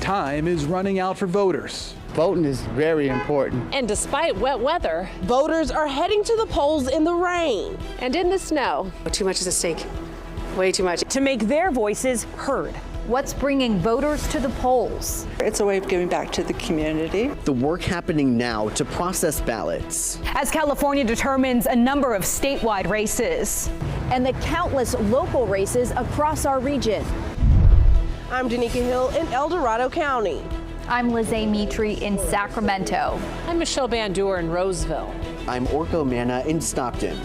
time is running out for voters. Voting is very important. And despite wet weather, voters are heading to the polls in the rain and in the snow. Too much is at stake. Way too much. To make their voices heard. What's bringing voters to the polls? It's a way of giving back to the community. The work happening now to process ballots. As California determines a number of statewide races. And the countless local races across our region. I'm Danica Hill in El Dorado County. I'm Lizzie Mitri in Sacramento. I'm Michelle Bandur in Roseville. I'm Orko Manna in Stockton.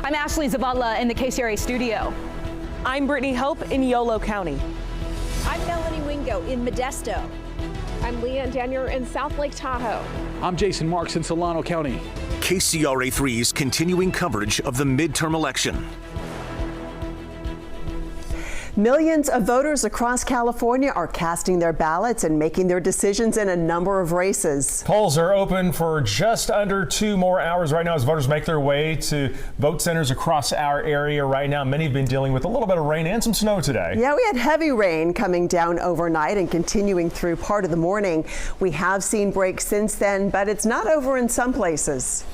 I'm Ashley Zavala in the KCRA studio. I'm Brittany Hope in Yolo County. I'm Melanie Wingo in Modesto. I'm Leanne Danier in South Lake Tahoe. I'm Jason Marks in Solano County. KCRA 3's continuing coverage of the midterm election. Millions of voters across California are casting their ballots and making their decisions in a number of races. Polls are open for just under 2 more hours right now as voters make their way to vote centers across our area right now. Many have been dealing with a little bit of rain and some snow today. Yeah, we had heavy rain coming down overnight and continuing through part of the morning. We have seen breaks since then, but it's not over in some places.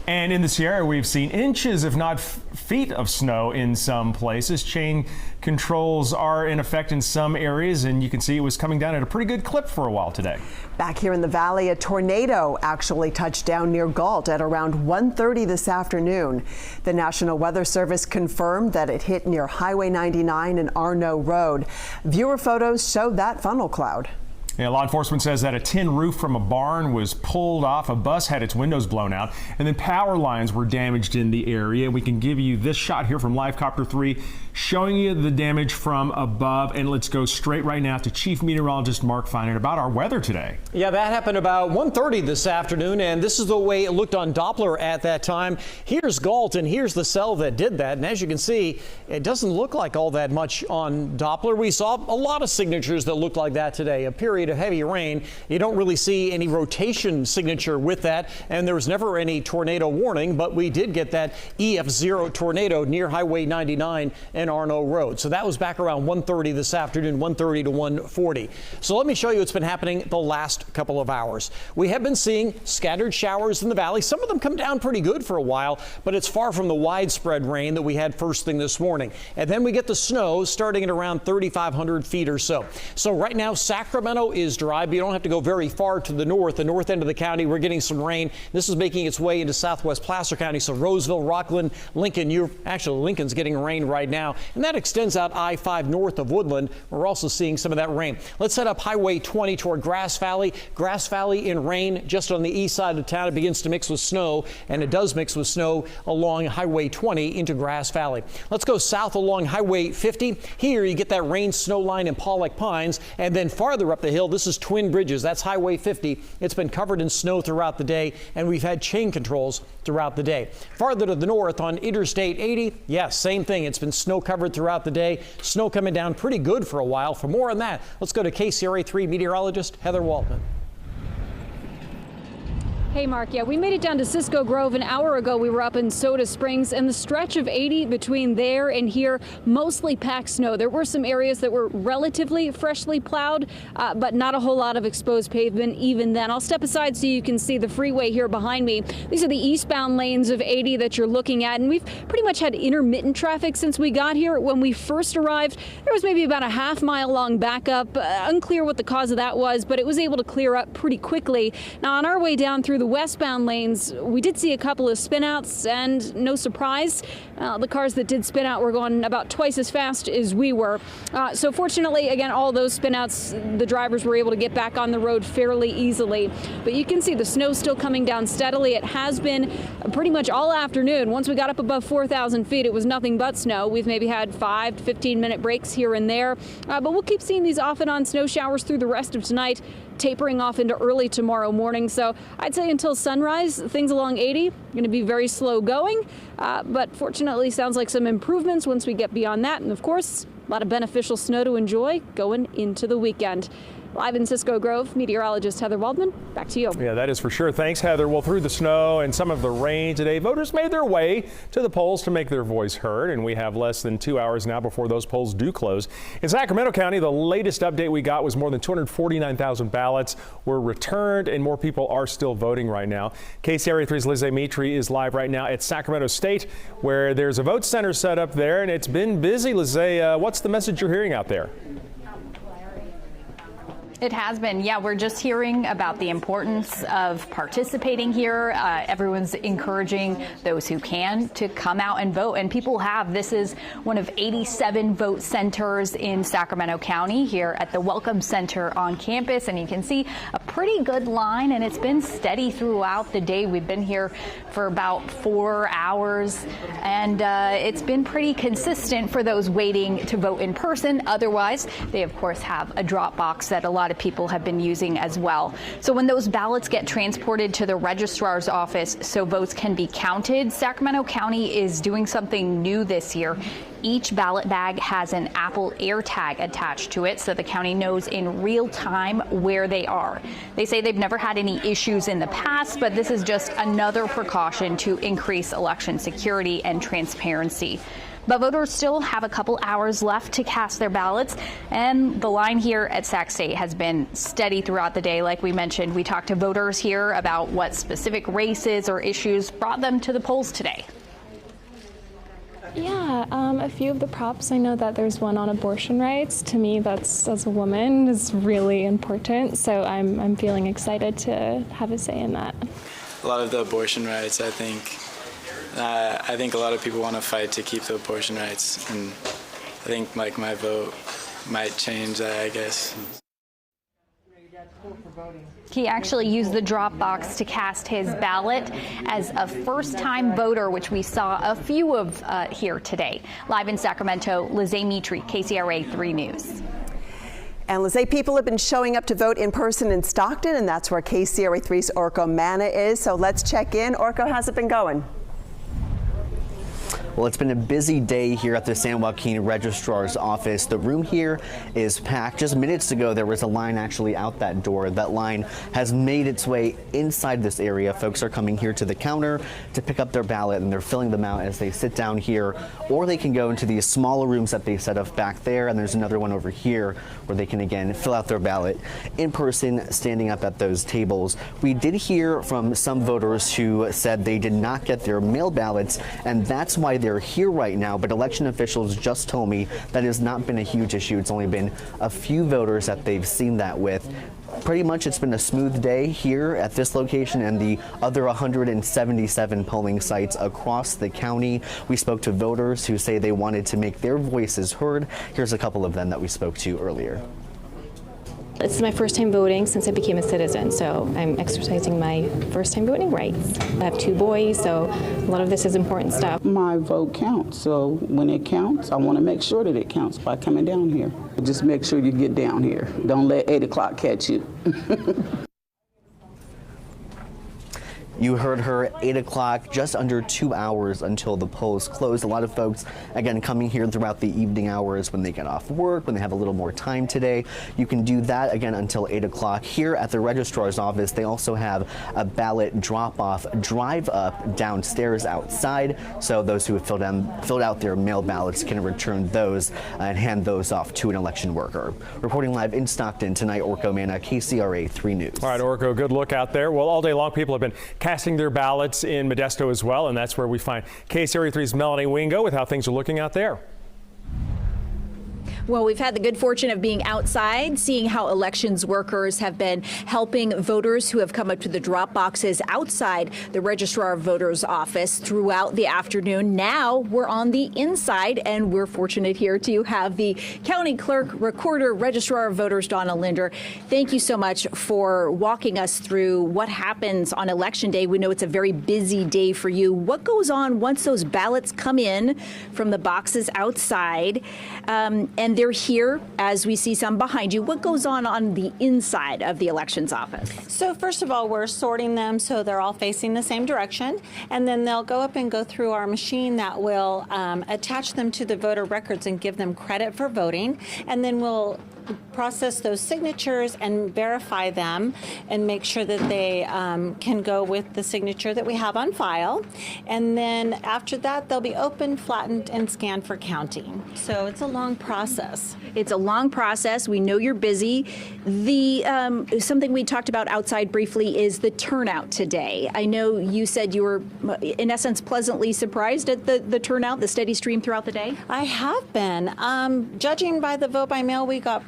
And in the Sierra, we've seen inches, if not feet of snow in some places. Chain controls are in effect in some areas, and you can see it was coming down at a pretty good clip for a while today. Back here in the valley, a tornado actually touched down near Galt at around 1:30 this afternoon. The National Weather Service confirmed that it hit near Highway 99 and Arno Road. Viewer photos showed that funnel cloud. Yeah, law enforcement says that a tin roof from a barn was pulled off, a bus had its windows blown out, and then power lines were damaged in the area. We can give you this shot here from Live Copter 3 showing you the damage from above. And let's go straight right now to Chief Meteorologist Mark Feinen about our weather today. Yeah, that happened about 1:30 this afternoon, and this is the way it looked on Doppler at that time. Here's Galt, and here's the cell that did that. And as you can see, it doesn't look like all that much on Doppler. We saw a lot of signatures that looked like that today. A period of heavy rain. You don't really see any rotation signature with that, and there was never any tornado warning, but we did get that EF0 tornado near Highway 99 and Arno Road. So that was back around 1:30 this afternoon, 1:30 to 1:40. So let me show you what's been happening the last couple of hours. We have been seeing scattered showers in the valley. Some of them come down pretty good for a while, but it's far from the widespread rain that we had first thing this morning. And then we get the snow starting at around 3,500 feet or so. So right now, Sacramento is dry, but you don't have to go very far to the north end of the county. We're getting some rain. This is making its way into southwest Placer County. So Roseville, Rockland, Lincoln, Lincoln's getting rain right now. And that extends out I-5 north of Woodland. We're also seeing some of that rain. Let's head up Highway 20 toward Grass Valley. Grass Valley in rain just on the east side of town. It begins to mix with snow, and it does mix with snow along Highway 20 into Grass Valley. Let's go south along Highway 50. Here you get that rain snow line in Pollock Pines, and then farther up the hill, this is Twin Bridges. That's Highway 50. It's been covered in snow throughout the day, and we've had chain controls throughout the day. Farther to the north on Interstate 80, yes, same thing. It's been snow covered throughout the day. Snow coming down pretty good for a while. For more on that, let's go to KCRA 3 meteorologist Heather Waldman. Hey, Mark. Yeah, we made it down to Cisco Grove an hour ago. We were up in Soda Springs, and the stretch of 80 between there and here, mostly packed snow. There were some areas that were relatively freshly plowed, but not a whole lot of exposed pavement even then. I'll step aside so you can see the freeway here behind me. These are the eastbound lanes of 80 that you're looking at, and we've pretty much had intermittent traffic since we got here. When we first arrived, there was maybe about a half-mile long backup. Unclear what the cause of that was, but it was able to clear up pretty quickly. Now, on our way down through the westbound lanes, we did see a couple of spinouts, and no surprise, the cars that did spin out were going about twice as fast as we were. So fortunately, again, all those spinouts, the drivers were able to get back on the road fairly easily. But you can see the snow still coming down steadily. It has been pretty much all afternoon. Once we got up above 4,000 feet, it was nothing but snow. We've maybe had 5 to 15-minute breaks here and there, but we'll keep seeing these off and on snow showers through the rest of tonight, tapering off into early tomorrow morning. So I'd say until sunrise, things along 80 going to be very slow going, but fortunately sounds like some improvements once we get beyond that. And of course, a lot of beneficial snow to enjoy going into the weekend. Live in Cisco Grove, meteorologist Heather Waldman, back to you. Yeah, that is for sure. Thanks, Heather. Well, through the snow and some of the rain today, voters made their way to the polls to make their voice heard, and we have less than 2 hours now before those polls do close. In Sacramento County, the latest update we got was more than 249,000 ballots were returned, and more people are still voting right now. KCRA 3's Lizzie Mitri is live right now at Sacramento State, where there's a vote center set up there, and it's been busy. Lizzie, what's the message you're hearing out there? It has been. Yeah, we're just hearing about the importance of participating here. Everyone's encouraging those who can to come out and vote, and people have. This is one of 87 vote centers in Sacramento County here at the Welcome Center on campus, and you can see a pretty good line, and it's been steady throughout the day. We've been here for about 4 hours, and it's been pretty consistent for those waiting to vote in person. Otherwise, they of course have a drop box that a lot of people have been using as well. So when those ballots get transported to the registrar's office so votes can be counted, Sacramento County is doing something new this year. Each ballot bag has an Apple AirTag attached to it so the county knows in real time where they are. They say they've never had any issues in the past, but this is just another precaution to increase election security and transparency. But voters still have a couple hours left to cast their ballots, and the line here at Sac State has been steady throughout the day. Like we mentioned, we talked to voters here about what specific races or issues brought them to the polls today. Yeah, a few of the props. I know that there's one on abortion rights. To me, that's, as a woman, is really important. So I'm feeling excited to have a say in that. A lot of the abortion rights, I think a lot of people want to fight to keep the abortion rights, and I think like my vote might change that, I guess. He actually used the drop box to cast his ballot as a first-time voter, which we saw a few of here today. Live in Sacramento, Lizzie Mitri, KCRA 3 News. And Lizzie, people have been showing up to vote in person in Stockton, and that's where KCRA 3's Orko Manna is. So let's check in. Orko, how's it been going? Well, it's been a busy day here at the San Joaquin Registrar's office. The room here is packed. Just minutes ago, there was a line actually out that door. That line has made its way inside this area. Folks are coming here to the counter to pick up their ballot, and they're filling them out as they sit down here, or they can go into these smaller rooms that they set up back there, and there's another one over here where they can again fill out their ballot in person, standing up at those tables. We did hear from some voters who said they did not get their mail ballots, and that's why they're here right now, but election officials just told me that has not been a huge issue. It's only been a few voters that they've seen that with. Pretty much it's been a smooth day here at this location and the other 177 polling sites across the county. We spoke to voters who say they wanted to make their voices heard. Here's a couple of them that we spoke to earlier. It's my first time voting since I became a citizen, so I'm exercising my first time voting rights. I have 2 boys, so a lot of this is important stuff. My vote counts, so when it counts, I want to make sure that it counts by coming down here. Just make sure you get down here. Don't let 8 o'clock catch you. You heard her, 8 o'clock, just under 2 hours until the polls close. A lot of folks, again, coming here throughout the evening hours when they get off work, when they have a little more time today. You can do that again until 8 o'clock. Here at the registrar's office, they also have a ballot drop-off drive-up downstairs outside, so those who have filled out their mail ballots can return those and hand those off to an election worker. Reporting live in Stockton tonight, Orko Manna, KCRA 3 News. All right, Orko, good look out there. Well, all day long, people have been casting their ballots in Modesto as well, and that's where we find KCRA 3's Melanie Wingo with how things are looking out there. Well, we've had the good fortune of being outside, seeing how elections workers have been helping voters who have come up to the drop boxes outside the Registrar of Voters office throughout the afternoon. Now we're on the inside, and we're fortunate here to have the County Clerk, Recorder, Registrar of Voters, Donna Linder. Thank you so much for walking us through what happens on Election Day. We know it's a very busy day for you. What goes on once those ballots come in from the boxes outside? And they're here, as we see some behind you. What goes on the inside of the elections office? So first of all, we're sorting them so they're all facing the same direction, and then they'll go up and go through our machine that will attach them to the voter records and give them credit for voting, and then we'll process those signatures and verify them and make sure that they can go with the signature that we have on file. And then after that, they'll be opened, flattened, and scanned for counting. So it's a long process. It's a long process. We know you're busy. Something we talked about outside briefly is the turnout today. I know you said you were, in essence, pleasantly surprised at the turnout, the steady stream throughout the day. I have been. Judging by the vote by mail we got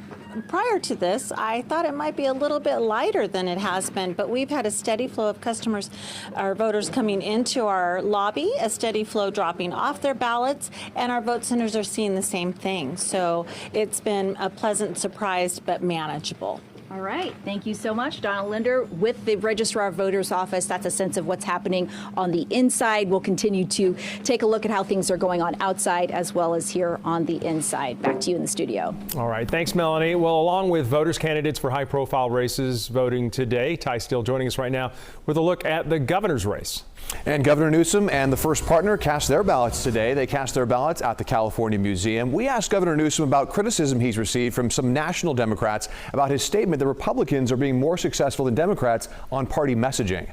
prior to this, I thought it might be a little bit lighter than it has been, but we've had a steady flow of customers, our voters coming into our lobby, a steady flow dropping off their ballots, and our vote centers are seeing the same thing. So it's been a pleasant surprise, but manageable. All right. Thank you so much, Donna Linder with the Registrar of Voters Office. That's a sense of what's happening on the inside. We'll continue to take a look at how things are going on outside as well as here on the inside. Back to you in the studio. All right. Thanks, Melanie. Well, along with voters, candidates for high-profile races voting today, Ty Steele joining us right now with a look at the governor's race. And Governor Newsom and the first partner cast their ballots today. They cast their ballots at the California Museum. We asked Governor Newsom about criticism he's received from some national Democrats about his statement that Republicans are being more successful than Democrats on party messaging.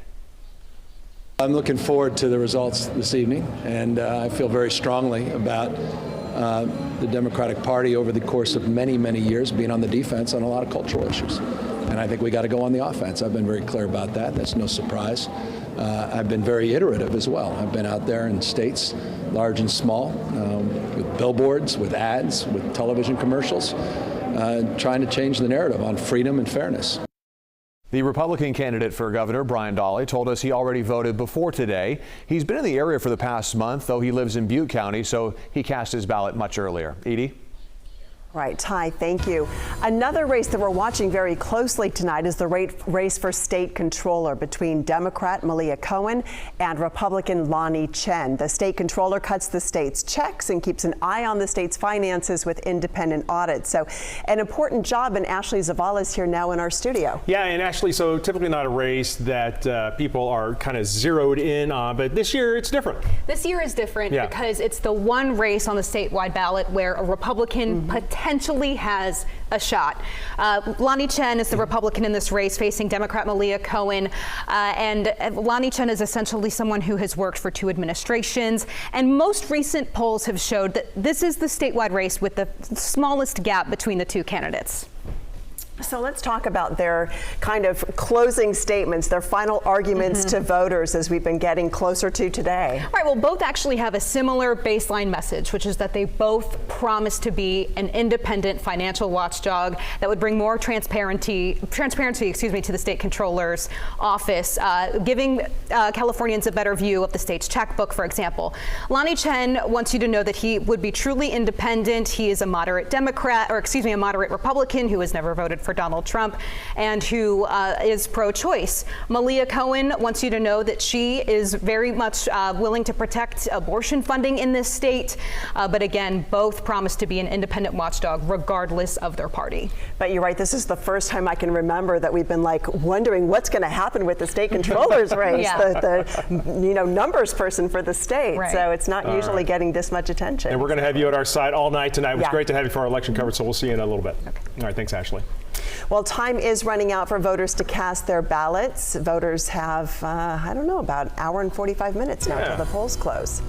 I'm looking forward to the results this evening, and I feel very strongly about the Democratic Party over the course of many, many years being on the defense on a lot of cultural issues. And I think we got to go on the offense. I've been very clear about that. That's no surprise. I've been very iterative as well. I've been out there in states, large and small, with billboards, with ads, with television commercials, trying to change the narrative on freedom and fairness. The Republican candidate for governor, Brian Dahle, told us he already voted before today. He's been in the area for the past month, though he lives in Butte County, so he cast his ballot much earlier. Edie? Right, Ty, thank you. Another race that we're watching very closely tonight is the race for state controller between Democrat Malia Cohen and Republican Lonnie Chen. The state controller cuts the state's checks and keeps an eye on the state's finances with independent audits. So an important job, and Ashley Zavala is here now in our studio. Yeah, and Ashley, so typically not a race that people are kind of zeroed in on, but this year it's different. This year is different because it's the one race on the statewide ballot where a Republican potentially has a shot. Lonnie Chen is the Republican in this race facing Democrat Malia Cohen. And Lonnie Chen is essentially someone who has worked for two administrations. And most recent polls have showed that this is the statewide race with the smallest gap between the two candidates. So let's talk about their kind of closing statements, their final arguments to voters as we've been getting closer to today. All right, well, both actually have a similar baseline message, which is that they both promise to be an independent financial watchdog that would bring more transparency, to the state controller's office, giving Californians a better view of the state's checkbook, for example. Lonnie Chen wants you to know that he would be truly independent. He is a moderate Democrat, or excuse me, a moderate Republican who has never voted for Donald Trump and who is pro-choice. Malia Cohen wants you to know that she is very much willing to protect abortion funding in this state. But again, both promise to be an independent watchdog regardless of their party. But you're right, this is the first time I can remember that we've been like wondering what's going to happen with the state controller's race, the numbers person for the state. Right. So it's not usually getting this much attention. And we're going to have you at our side all night tonight. It was great to have you for our election coverage, so we'll see you in a little bit. Okay. All right, thanks, Ashley. Well, time is running out for voters to cast their ballots. Voters have, about an hour and 45 minutes now until the polls close.